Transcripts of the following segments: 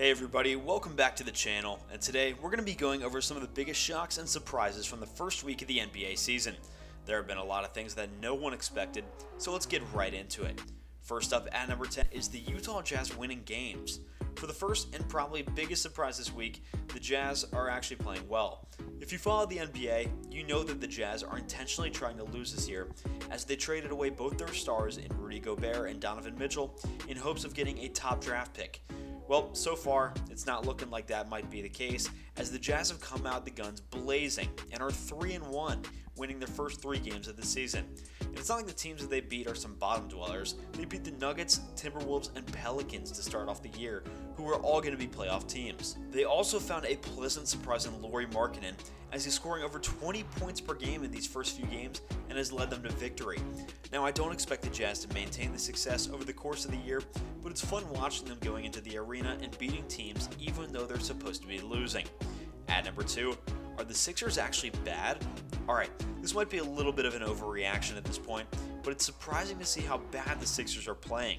Hey everybody, welcome back to the channel, and today we're going to be going over some of the biggest shocks and surprises from the first week of the NBA season. There have been a lot of things that no one expected, so let's get right into it. First up at number 10 is the Utah Jazz winning games. For the first and probably biggest surprise this week, the Jazz are actually playing well. If you follow the NBA, you know that the Jazz are intentionally trying to lose this year, as they traded away both their stars in Rudy Gobert and Donovan Mitchell in hopes of getting a top draft pick. Well, so far, it's not looking like that might be the case, as the Jazz have come out the guns blazing and are 3-1, winning their first 3 games of the season. And it's not like the teams that they beat are some bottom dwellers. They beat the Nuggets, Timberwolves, and Pelicans to start off the year, who are all going to be playoff teams. They also found a pleasant surprise in Lauri Markkanen, as he's scoring over 20 points per game in these first few games and has led them to victory. Now, I don't expect the Jazz to maintain the success over the course of the year, but it's fun watching them going into the arena and beating teams even though they're supposed to be losing. At number 2, are the Sixers actually bad? Alright, this might be a little bit of an overreaction at this point, but it's surprising to see how bad the Sixers are playing.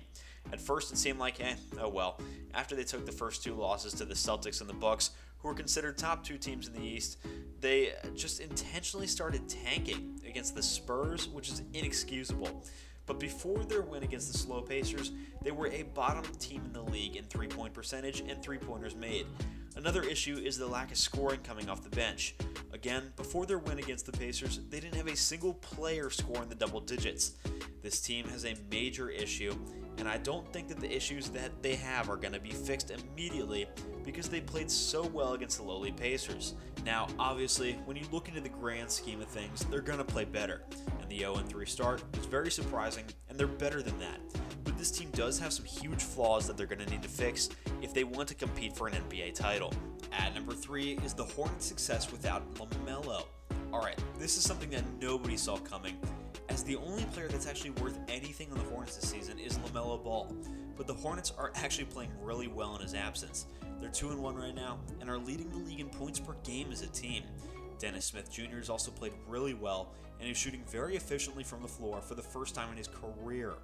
At first it seemed like, oh well, after they took the first 2 losses to the Celtics and the Bucks, who were considered top 2 teams in the East, they just intentionally started tanking against the Spurs, which is inexcusable. But before their win against the slow Pacers, they were a bottom team in the league in three-point percentage and three-pointers made. Another issue is the lack of scoring coming off the bench. Again, before their win against the Pacers, they didn't have a single player score in the double digits. This team has a major issue, and I don't think that the issues that they have are going to be fixed immediately because they played so well against the lowly Pacers. Now, obviously, when you look into the grand scheme of things, they're going to play better, and the 0-3 start is very surprising, and they're better than that. But this team does have some huge flaws that they're going to need to fix if they want to compete for an NBA title. At number 3 is the Hornets' success without LaMelo. Alright, this is something that nobody saw coming, as the only player that's actually worth anything on the Hornets this season is LaMelo Ball. But the Hornets are actually playing really well in his absence. They're 2-1 right now and are leading the league in points per game as a team. Dennis Smith Jr. has also played really well and is shooting very efficiently from the floor for the first time in his career.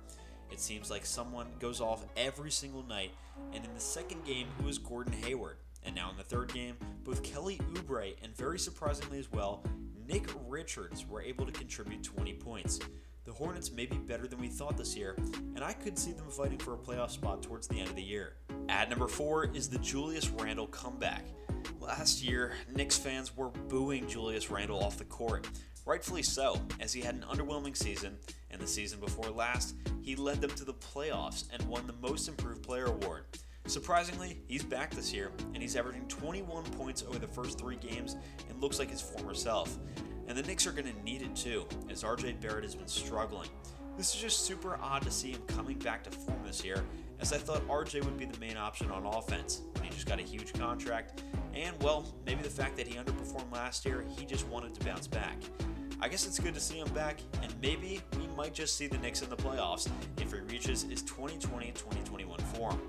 It seems like someone goes off every single night, and in the second game it was Gordon Hayward. And now in the third game, both Kelly Oubre and very surprisingly as well, Nick Richards were able to contribute 20 points. The Hornets may be better than we thought this year, and I could see them fighting for a playoff spot towards the end of the year. At number 4 is the Julius Randle comeback. Last year, Knicks fans were booing Julius Randle off the court. Rightfully so, as he had an underwhelming season, and the season before last, he led them to the playoffs and won the Most Improved Player award. Surprisingly, he's back this year, and he's averaging 21 points over the first 3 games and looks like his former self. And the Knicks are going to need it too, as RJ Barrett has been struggling. This is just super odd to see him coming back to form this year, as I thought RJ would be the main option on offense, but he just got a huge contract, and well, maybe the fact that he underperformed last year, he just wanted to bounce back. I guess it's good to see him back, and maybe we might just see the Knicks in the playoffs if he reaches his 2020-2021 form.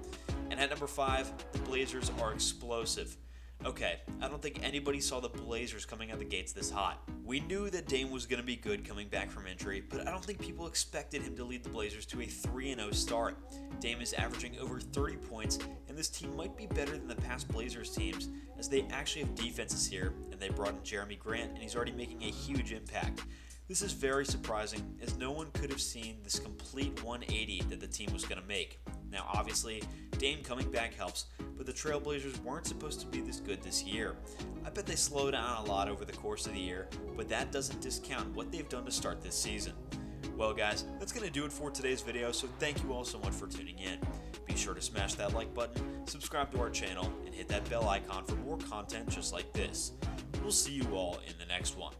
And at number 5, the Blazers are explosive. Okay, I don't think anybody saw the Blazers coming out the gates this hot. We knew that Dame was going to be good coming back from injury, but I don't think people expected him to lead the Blazers to a 3-0 start. Dame is averaging over 30 points, and this team might be better than the past Blazers teams, as they actually have defenses here, and they brought in Jeremy Grant, and he's already making a huge impact. This is very surprising, as no one could have seen this complete 180 that the team was going to make. Now, obviously, Dame coming back helps, but the Trailblazers weren't supposed to be this good this year. I bet they slowed down a lot over the course of the year, but that doesn't discount what they've done to start this season. Well guys, that's going to do it for today's video, so thank you all so much for tuning in. Be sure to smash that like button, subscribe to our channel, and hit that bell icon for more content just like this. We'll see you all in the next one.